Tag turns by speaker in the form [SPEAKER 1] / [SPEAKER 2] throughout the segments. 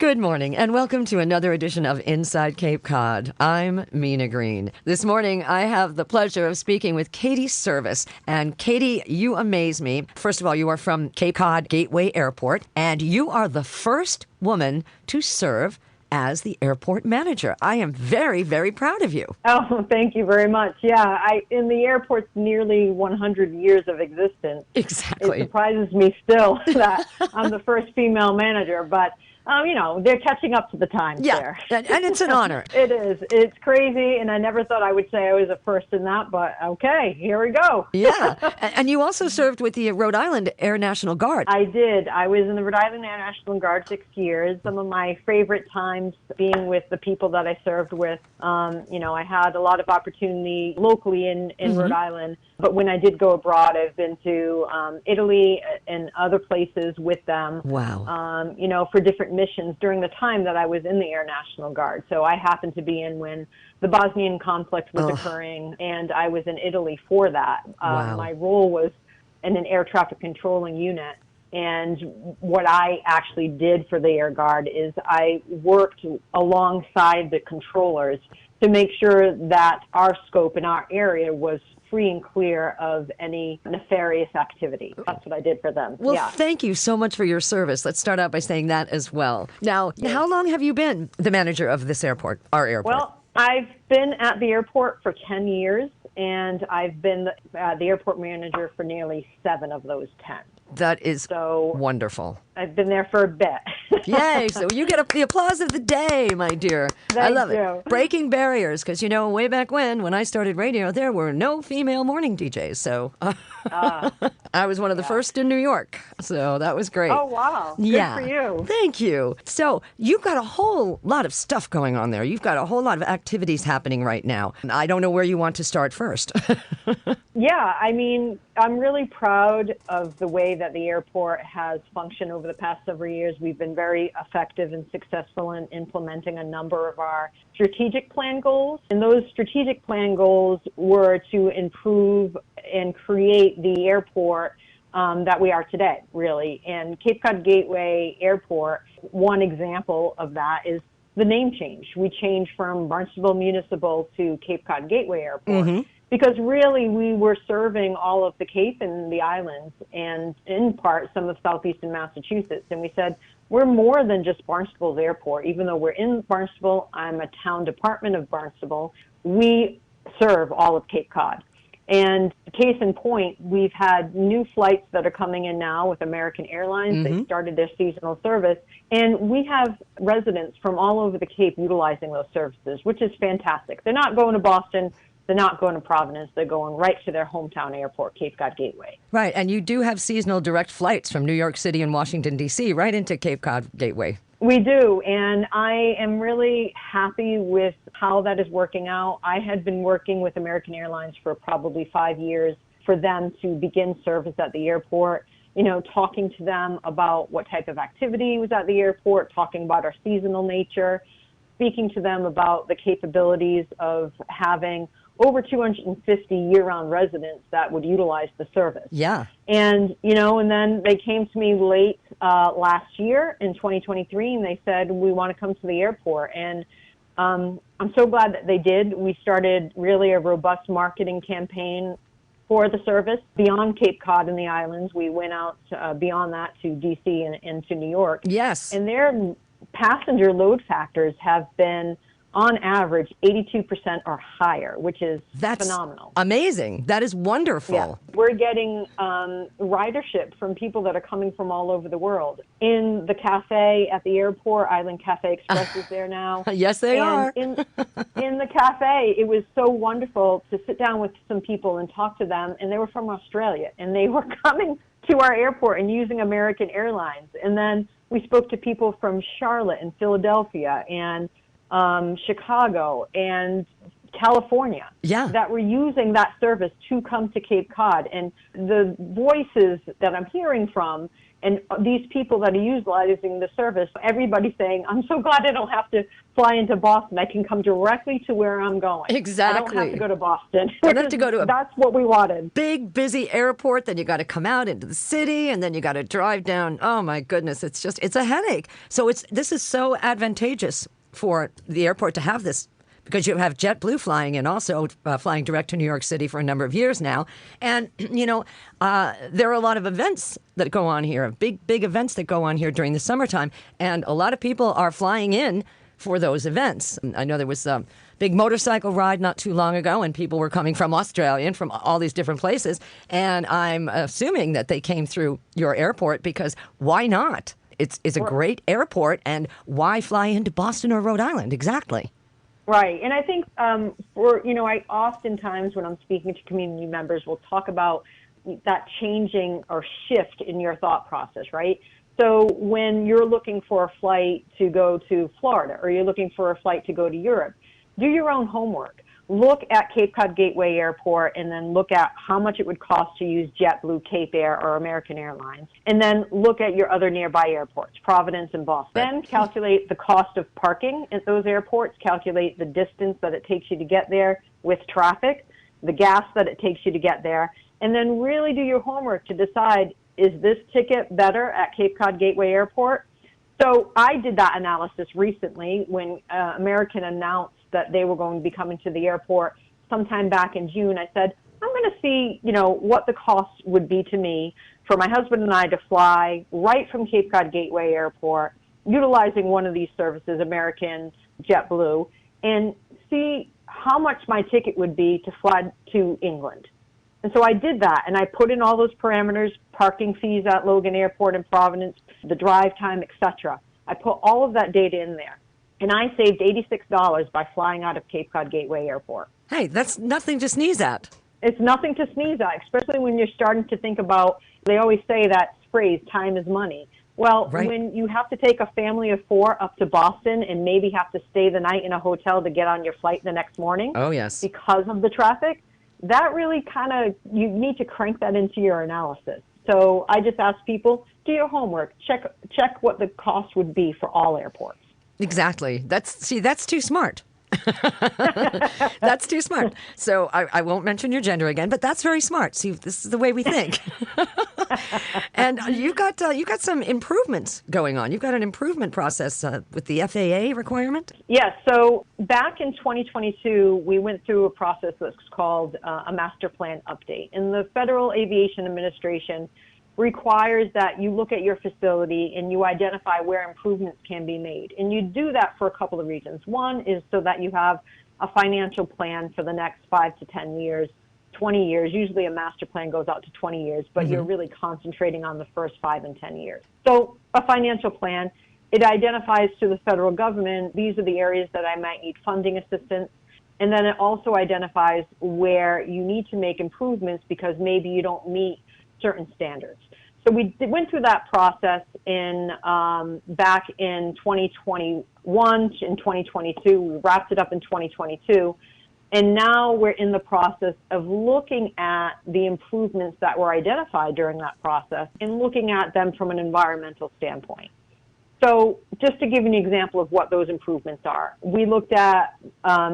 [SPEAKER 1] Good morning, and welcome to another edition of Inside Cape Cod. I'm Mina Greene. This morning, I have the pleasure of speaking with Katie Servis. And Katie, you amaze me. First of all, you are from Cape Cod Gateway Airport, and you are the first woman to serve as the airport manager. I am very, very proud of you.
[SPEAKER 2] Oh, thank you very much. Yeah, in the airport's nearly 100 years of existence,
[SPEAKER 1] Exactly.
[SPEAKER 2] it surprises me still that I'm the first female manager, but they're catching up to the times there.
[SPEAKER 1] And it's an honor.
[SPEAKER 2] It is. It's crazy, and I never thought I would say I was a first in that, but okay, here we go.
[SPEAKER 1] Yeah, and you also served with the Rhode Island Air National Guard.
[SPEAKER 2] I did. I was in the Rhode Island Air National Guard 6 years. Some of my favorite times being with the people that I served with. I had a lot of opportunity locally in Rhode Island, but when I did go abroad, I've been to Italy and other places with them.
[SPEAKER 1] Wow.
[SPEAKER 2] For different missions during the time that I was in the Air National Guard. So I happened to be in when the Bosnian conflict was occurring, and I was in Italy for that.
[SPEAKER 1] Wow.
[SPEAKER 2] My role was in an air traffic controlling unit. And what I actually did for the Air Guard is I worked alongside the controllers to make sure that our scope in our area was free and clear of any nefarious activity. That's what I did for them.
[SPEAKER 1] Well, Thank you so much for your service. Let's start out by saying that as well. Now, How long have you been the manager of this airport, our airport?
[SPEAKER 2] Well, I've been at the airport for 10 years, and I've been the airport manager for nearly 7 of those 10.
[SPEAKER 1] That is wonderful.
[SPEAKER 2] I've been there for a bit.
[SPEAKER 1] Yay. So you get the applause of the day, my dear. I love it. Breaking barriers, because, way back when I started radio, there were no female morning DJs. So I was one of the first in New York. So that was great.
[SPEAKER 2] Oh, wow. Good for you.
[SPEAKER 1] Thank you. So you've got a whole lot of stuff going on there. You've got a whole lot of activities happening right now. I don't know where you want to start first.
[SPEAKER 2] I'm really proud of the way that the airport has functioned over the past several years. We've been very effective and successful in implementing a number of our strategic plan goals. And those strategic plan goals were to improve and create the airport that we are today, really. And Cape Cod Gateway Airport, one example of that is the name change. We changed from Barnstable Municipal to Cape Cod Gateway Airport. Because really we were serving all of the Cape and the islands and in part some of southeastern Massachusetts. And we said, we're more than just Barnstable's airport. Even though we're in Barnstable, I'm a town department of Barnstable, we serve all of Cape Cod. And case in point, we've had new flights that are coming in now with American Airlines. They started their seasonal service. And we have residents from all over the Cape utilizing those services, which is fantastic. They're not going to Boston. They're not going to Providence. They're going right to their hometown airport, Cape Cod Gateway.
[SPEAKER 1] Right, and you do have seasonal direct flights from New York City and Washington, D.C. right into Cape Cod Gateway.
[SPEAKER 2] We do, and I am really happy with how that is working out. I had been working with American Airlines for probably 5 years for them to begin service at the airport, talking to them about what type of activity was at the airport, talking about our seasonal nature, speaking to them about the capabilities of having over 250 year-round residents that would utilize the service.
[SPEAKER 1] Yeah.
[SPEAKER 2] And, and then they came to me late last year in 2023, and they said, we want to come to the airport. And I'm so glad that they did. We started really a robust marketing campaign for the service beyond Cape Cod and the islands. We went out beyond that to D.C. and to New York.
[SPEAKER 1] Yes.
[SPEAKER 2] And their passenger load factors have been on average 82% or higher, which is phenomenal.
[SPEAKER 1] Amazing. That is wonderful.
[SPEAKER 2] Yeah. We're getting ridership from people that are coming from all over the world. In the cafe at the airport, Island Cafe Express is there now.
[SPEAKER 1] Yes, they are.
[SPEAKER 2] In the cafe, it was so wonderful to sit down with some people and talk to them, and they were from Australia, and they were coming to our airport and using American Airlines. And then we spoke to people from Charlotte and Philadelphia and Chicago and California that were using that service to come to Cape Cod. And the voices that I'm hearing from And these people that are utilizing the service, everybody's saying, I'm so glad I don't have to fly into Boston. I can come directly to where I'm going.
[SPEAKER 1] Exactly.
[SPEAKER 2] I don't have to go to Boston.
[SPEAKER 1] Don't have to go to a
[SPEAKER 2] That's what we wanted.
[SPEAKER 1] big, busy airport. Then you got to come out into the city, and then you got to drive down. Oh, my goodness. It's a headache. So this is so advantageous for the airport to have this, because you have JetBlue flying in, also flying direct to New York City for a number of years now. And, there are a lot of events that go on here, big events that go on here during the summertime. And a lot of people are flying in for those events. I know there was a big motorcycle ride not too long ago, and people were coming from Australia and from all these different places. And I'm assuming that they came through your airport, because why not? It's a great airport, and why fly into Boston or Rhode Island? Exactly.
[SPEAKER 2] Right. And I think I oftentimes when I'm speaking to community members, we'll talk about that changing or shift in your thought process, right? So when you're looking for a flight to go to Florida, or you're looking for a flight to go to Europe, do your own homework. Look at Cape Cod Gateway Airport, and then look at how much it would cost to use JetBlue, Cape Air, or American Airlines. And then look at your other nearby airports, Providence and Boston. Then calculate the cost of parking at those airports, calculate the distance that it takes you to get there with traffic, the gas that it takes you to get there, and then really do your homework to decide, is this ticket better at Cape Cod Gateway Airport? So I did that analysis recently when American announced that they were going to be coming to the airport sometime back in June. I said, I'm going to see, what the cost would be to me for my husband and I to fly right from Cape Cod Gateway Airport, utilizing one of these services, American, JetBlue, and see how much my ticket would be to fly to England. And so I did that, and I put in all those parameters, parking fees at Logan Airport in Providence, the drive time, etc. I put all of that data in there. And I saved $86 by flying out of Cape Cod Gateway Airport.
[SPEAKER 1] Hey, that's nothing to sneeze at.
[SPEAKER 2] It's nothing to sneeze at, especially when you're starting to think about, they always say that phrase, time is money. Well,
[SPEAKER 1] right.
[SPEAKER 2] When you have to take a family of 4 up to Boston and maybe have to stay the night in a hotel to get on your flight the next morning,
[SPEAKER 1] oh yes,
[SPEAKER 2] because of the traffic, that really you need to crank that into your analysis. So I just ask people, do your homework, check what the cost would be for all airports.
[SPEAKER 1] Exactly. That's too smart. That's too smart. So I won't mention your gender again, but that's very smart. See, this is the way we think. And you've got some improvements going on. You've got an improvement process with the FAA requirement.
[SPEAKER 2] Yes. So back in 2022, we went through a process that's called a master plan update. And the Federal Aviation Administration requires that you look at your facility and you identify where improvements can be made. And you do that for a couple of reasons. One is so that you have a financial plan for the next 5 to 10 years, 20 years. Usually a master plan goes out to 20 years, but you're really concentrating on the first 5 and 10 years. So a financial plan, it identifies to the federal government, these are the areas that I might need funding assistance. And then it also identifies where you need to make improvements because maybe you don't meet certain standards. So we went through that process back in 2021 and 2022. We wrapped it up in 2022. And now we're in the process of looking at the improvements that were identified during that process and looking at them from an environmental standpoint. So just to give you an example of what those improvements are, we looked at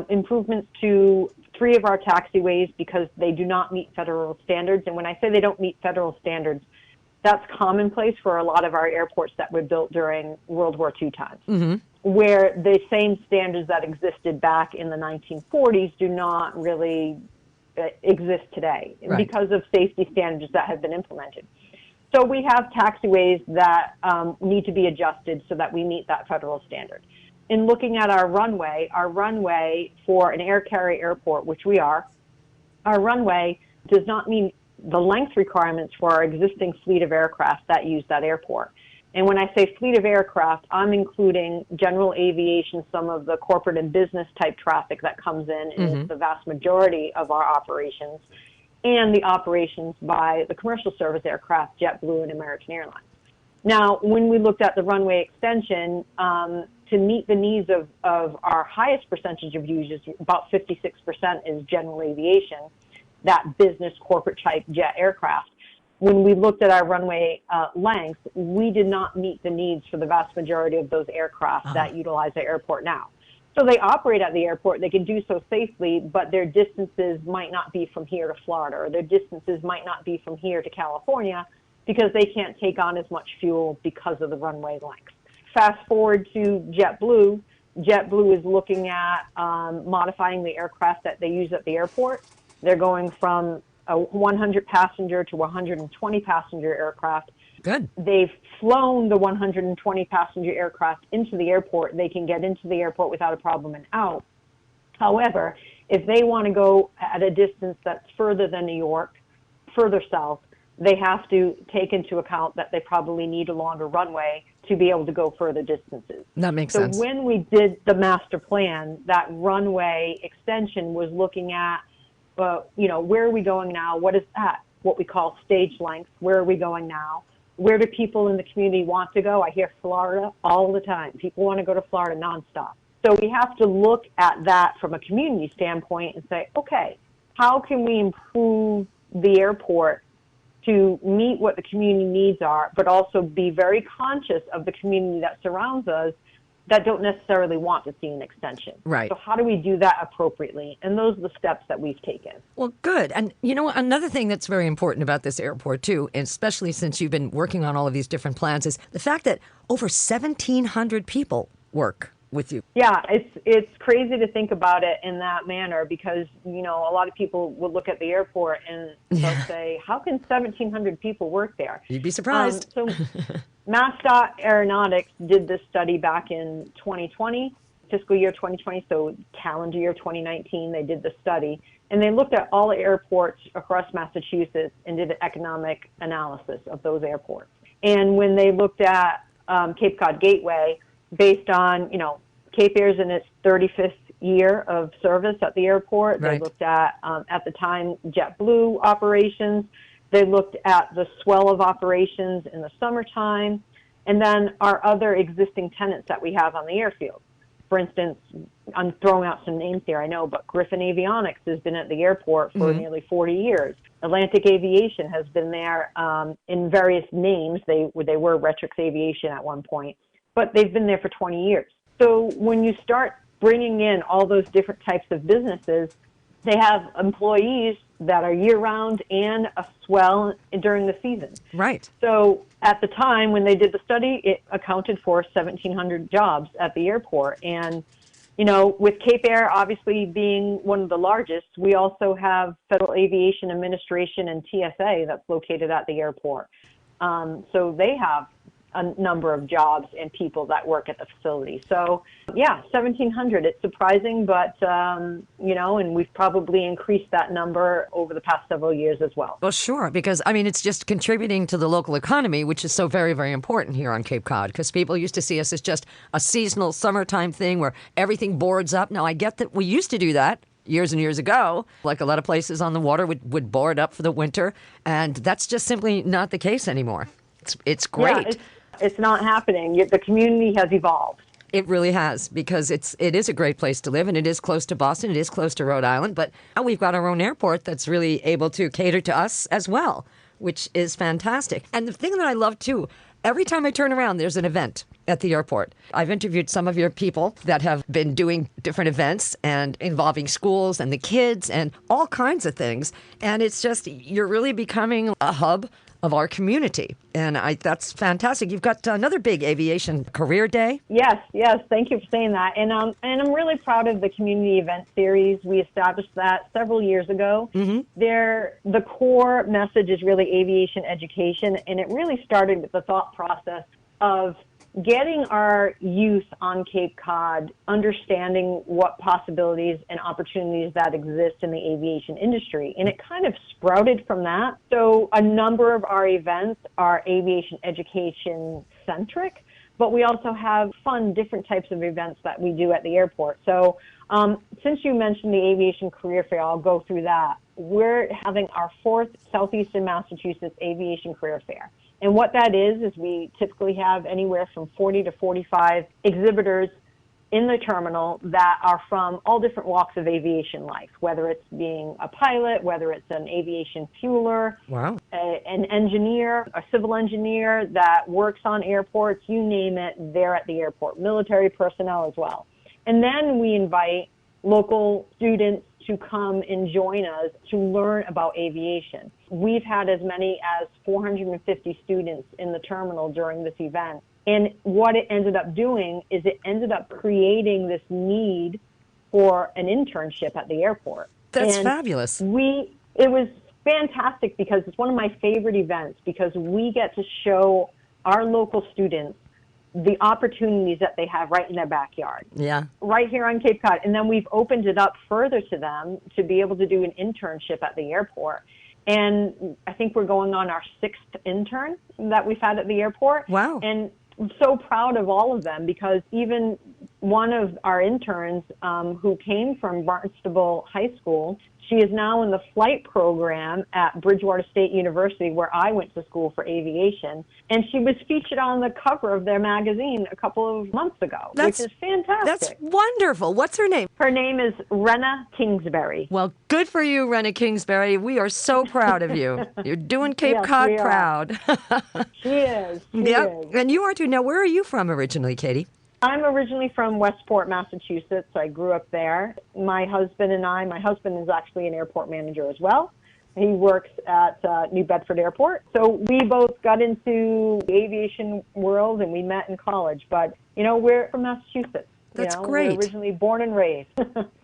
[SPEAKER 2] improvements to 3 of our taxiways because they do not meet federal standards. And when I say they don't meet federal standards, that's commonplace for a lot of our airports that were built during World War II times, where the same standards that existed back in the 1940s do not really exist today because of safety standards that have been implemented. So we have taxiways that need to be adjusted so that we meet that federal standard. In looking at our runway for an air carrier airport, which we are, our runway does not meet the length requirements for our existing fleet of aircraft that use that airport. And when I say fleet of aircraft, I'm including general aviation, some of the corporate and business type traffic that comes in, and it's the vast majority of our operations, and the operations by the commercial service aircraft, JetBlue and American Airlines. Now, when we looked at the runway extension, to meet the needs of our highest percentage of users, about 56% is general aviation, that business corporate type jet aircraft, when we looked at our runway length, we did not meet the needs for the vast majority of those aircraft that utilize the airport now. So they operate at the airport, they can do so safely, but their distances might not be from here to Florida, or their distances might not be from here to California, because they can't take on as much fuel because of the runway length. Fast forward to JetBlue. JetBlue is looking at modifying the aircraft that they use at the airport. They're going from a 100 passenger to 120 passenger aircraft.
[SPEAKER 1] Good.
[SPEAKER 2] They've flown the 120 passenger aircraft into the airport. They can get into the airport without a problem and out. However, if they want to go at a distance that's further than New York, further south, they have to take into account that they probably need a longer runway to be able to go further distances.
[SPEAKER 1] That makes sense.
[SPEAKER 2] So when we did the master plan, that runway extension was looking at, where are we going now? What is that? What we call stage length. Where are we going now? Where do people in the community want to go? I hear Florida all the time. People want to go to Florida nonstop. So we have to look at that from a community standpoint and say, okay, how can we improve the airport to meet what the community needs are, but also be very conscious of the community that surrounds us that don't necessarily want to see an extension.
[SPEAKER 1] Right.
[SPEAKER 2] So how do we do that appropriately? And those are the steps that we've taken.
[SPEAKER 1] Well, good. And another thing that's very important about this airport too, and especially since you've been working on all of these different plans, is the fact that over 1,700 people work with you.
[SPEAKER 2] Yeah, it's crazy to think about it in that manner, because a lot of people will look at the airport and they'll say, how can 1,700 people work there?
[SPEAKER 1] You'd be surprised.
[SPEAKER 2] So MassDOT Aeronautics did this study back in 2020, fiscal year 2020, so calendar year 2019, they did the study, and they looked at all the airports across Massachusetts and did an economic analysis of those airports. And when they looked at Cape Cod Gateway, based on, Cape Air's in its 35th year of service at the airport.
[SPEAKER 1] Right.
[SPEAKER 2] They looked at the time, JetBlue operations. They looked at the swell of operations in the summertime, and then our other existing tenants that we have on the airfield. For instance, I'm throwing out some names here, I know, but Griffin Avionics has been at the airport for nearly 40 years. Atlantic Aviation has been there in various names. They were Retrix Aviation at one point, but they've been there for 20 years. So when you start bringing in all those different types of businesses, they have employees that are year-round and a swell during the season.
[SPEAKER 1] Right.
[SPEAKER 2] So at the time when they did the study, it accounted for 1,700 jobs at the airport. And, with Cape Air obviously being one of the largest, we also have Federal Aviation Administration and TSA that's located at the airport. So they have a number of jobs and people that work at the facility. So, 1,700. It's surprising, but, and we've probably increased that number over the past several years as well.
[SPEAKER 1] Well, sure, because, it's just contributing to the local economy, which is so very, very important here on Cape Cod, because people used to see us as just a seasonal summertime thing where everything boards up. Now, I get that we used to do that years and years ago, like a lot of places on the water would board up for the winter, and that's just simply not the case anymore. It's great.
[SPEAKER 2] Yeah, it's not happening. The community has evolved.
[SPEAKER 1] It really has, because it is a great place to live, and it is close to Boston, it is close to Rhode Island, but now we've got our own airport that's really able to cater to us as well, which is fantastic. And the thing that I love too, every time I turn around, there's an event at the airport. I've interviewed some of your people that have been doing different events and involving schools and the kids and all kinds of things, and it's just, you're really becoming a hub of our community. And that's fantastic. You've got another big aviation career day.
[SPEAKER 2] Yes. Thank you for saying that. And I'm really proud of the community event series. We established that several years ago. The core message is really aviation education, and it really started with the thought process of getting our youth on Cape Cod understanding what possibilities and opportunities that exist in the aviation industry. And it kind of sprouted from that. So a number of our events are aviation education centric, but we also have fun, different types of events that we do at the airport. So since you mentioned the Aviation Career Fair, I'll go through that. We're having our 4th Southeastern Massachusetts Aviation Career Fair. And what that is we typically have anywhere from 40 to 45 exhibitors in the terminal that are from all different walks of aviation life, whether it's being a pilot, whether it's an aviation fueler,
[SPEAKER 1] Wow.
[SPEAKER 2] an engineer, a civil engineer that works on airports, you name it, they're at the airport, military personnel as well. And then we invite local students to come and join us to learn about aviation. We've had as many as 450 students in the terminal during this event. And what it ended up doing is it ended up creating this need for an internship at the airport.
[SPEAKER 1] That's
[SPEAKER 2] and
[SPEAKER 1] fabulous.
[SPEAKER 2] It was fantastic because it's one of my favorite events because we get to show our local students the opportunities that they have right in their backyard.
[SPEAKER 1] Yeah.
[SPEAKER 2] Right here on Cape Cod. And then we've opened it up further to them to be able to do an internship at the airport. And I think we're going on our 6th intern that we've had at the airport.
[SPEAKER 1] Wow.
[SPEAKER 2] And I'm so proud of all of them because even one of our interns who came from Barnstable High School, she is now in the flight program at Bridgewater State University, where I went to school for aviation. And she was featured on the cover of their magazine a couple of months ago, which is fantastic.
[SPEAKER 1] That's wonderful. What's her name?
[SPEAKER 2] Her name is Rena Kingsbury.
[SPEAKER 1] Well, good for you, Rena Kingsbury. We are so proud of you. You're doing Cape Cod proud.
[SPEAKER 2] She is. She
[SPEAKER 1] Yep.
[SPEAKER 2] is.
[SPEAKER 1] And you are too. Now, where are you from originally, Katie?
[SPEAKER 2] I'm originally from Westport, Massachusetts. I grew up there. My husband is actually an airport manager as well. He works at New Bedford Airport. So we both got into the aviation world and we met in college. But, we're from Massachusetts.
[SPEAKER 1] That's great.
[SPEAKER 2] We're originally born and raised.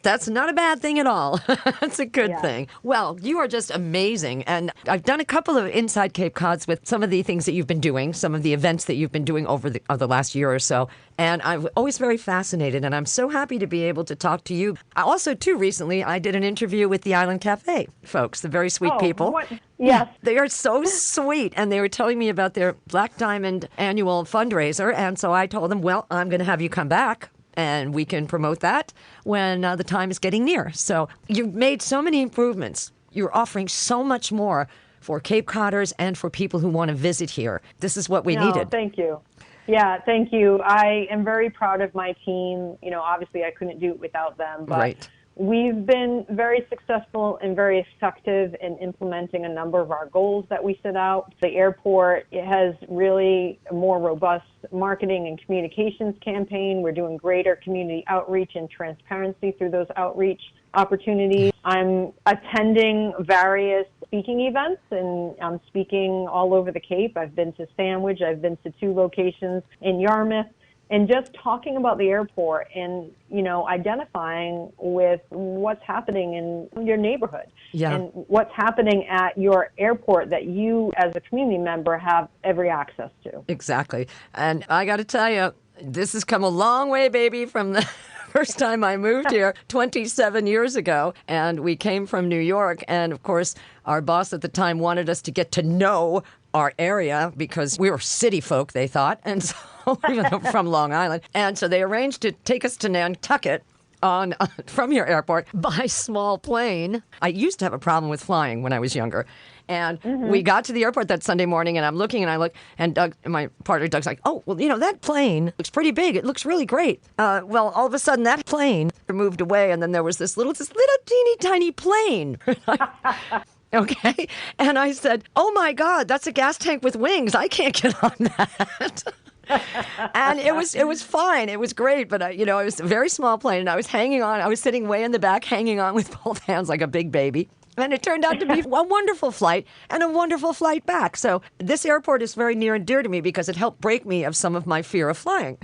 [SPEAKER 1] That's not a bad thing at all. That's a good thing. Well, you are just amazing. And I've done a couple of Inside Cape Cods with some of the things that you've been doing, some of the events that you've been doing over the last year or so. And I'm always very fascinated. And I'm so happy to be able to talk to you. I also, too, recently, I did an interview with the Island Cafe folks, the very sweet people.
[SPEAKER 2] What? Yes.
[SPEAKER 1] They are so sweet. And they were telling me about their Black Diamond annual fundraiser. And so I told them, well, I'm going to have you come back. And we can promote that when the time is getting near. So you've made so many improvements. You're offering so much more for Cape Codders and for people who want to visit here. This is what we needed.
[SPEAKER 2] Thank you. Yeah, thank you. I am very proud of my team. Obviously I couldn't do it without them. But
[SPEAKER 1] Right.
[SPEAKER 2] We've been very successful and very effective in implementing a number of our goals that we set out. The airport, it has really a more robust marketing and communications campaign. We're doing greater community outreach and transparency through those outreach opportunities. I'm attending various speaking events and I'm speaking all over the Cape. I've been to Sandwich. I've been to 2 locations in Yarmouth. And just talking about the airport and, identifying with what's happening in your neighborhood and what's happening at your airport that you as a community member have every access to.
[SPEAKER 1] Exactly. And I got to tell you, this has come a long way, baby, from the first time I moved here 27 years ago. And we came from New York. And, of course, our boss at the time wanted us to get to know our area because we were city folk, they thought. And so even though from Long Island. And so they arranged to take us to Nantucket from your airport by small plane. I used to have a problem with flying when I was younger. And we got to the airport that Sunday morning, and I'm looking, and I look, and Doug, my partner Doug's like, oh, well, that plane looks pretty big. It looks really great. Well, all of a sudden, that plane moved away, and then there was this little teeny tiny plane. Okay. And I said, oh, my God, that's a gas tank with wings. I can't get on that. And it was fine. It was great. But, it was a very small plane, and I was hanging on. I was sitting way in the back, hanging on with both hands like a big baby. And it turned out to be a wonderful flight and a wonderful flight back. So this airport is very near and dear to me because it helped break me of some of my fear of flying.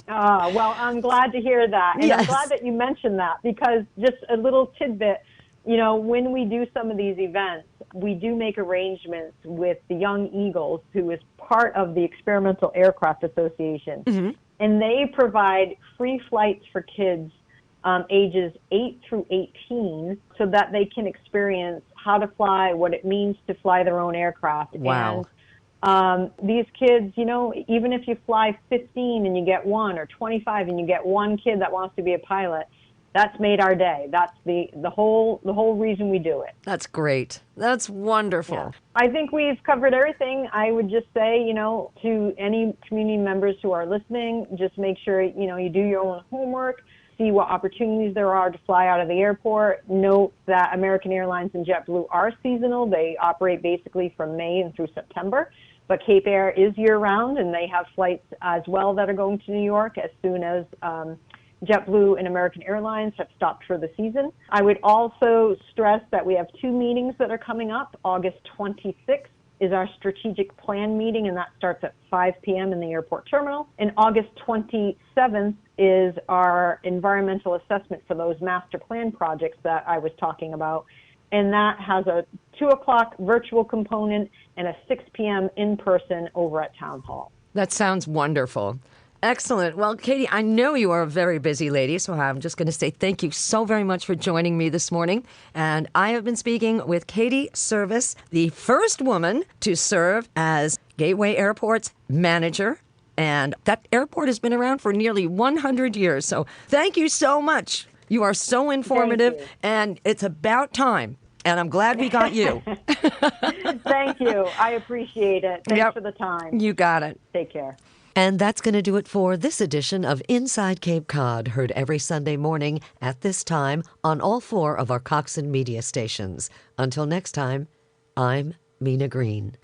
[SPEAKER 2] Well, I'm glad to hear that. And I'm glad that you mentioned that because just a little tidbit, when we do some of these events, we do make arrangements with the Young Eagles, who is part of the Experimental Aircraft Association. Mm-hmm. And they provide free flights for kids ages 8 through 18 so that they can experience how to fly, what it means to fly their own aircraft.
[SPEAKER 1] Wow.
[SPEAKER 2] And these kids, even if you fly 15 and you get one or 25 and you get one kid that wants to be a pilot, that's made our day. That's the whole reason we do it.
[SPEAKER 1] That's great. That's wonderful.
[SPEAKER 2] Yeah. I think we've covered everything. I would just say, to any community members who are listening, just make sure, you do your own homework, see what opportunities there are to fly out of the airport. Note that American Airlines and JetBlue are seasonal. They operate basically from May and through September. But Cape Air is year-round, and they have flights as well that are going to New York as soon as JetBlue and American Airlines have stopped for the season. I would also stress that we have 2 meetings that are coming up. August 26th is our strategic plan meeting, and that starts at 5 p.m. in the airport terminal. And August 27th is our environmental assessment for those master plan projects that I was talking about. And that has a 2 o'clock virtual component and a 6 p.m. in-person over at Town Hall.
[SPEAKER 1] That sounds wonderful. Excellent. Well, Katie, I know you are a very busy lady, so I'm just going to say thank you so very much for joining me this morning. And I have been speaking with Katie Servis, the first woman to serve as Gateway Airport's manager. And that airport has been around for nearly 100 years. So thank you so much. You are so informative, and it's about time. And I'm glad we got you.
[SPEAKER 2] Thank you. I appreciate it. Thanks for the time.
[SPEAKER 1] You got it.
[SPEAKER 2] Take care.
[SPEAKER 1] And that's going to do it for this edition of Inside Cape Cod, heard every Sunday morning at this time on all 4 of our Coxswain Media Stations. Until next time, I'm Mina Greene.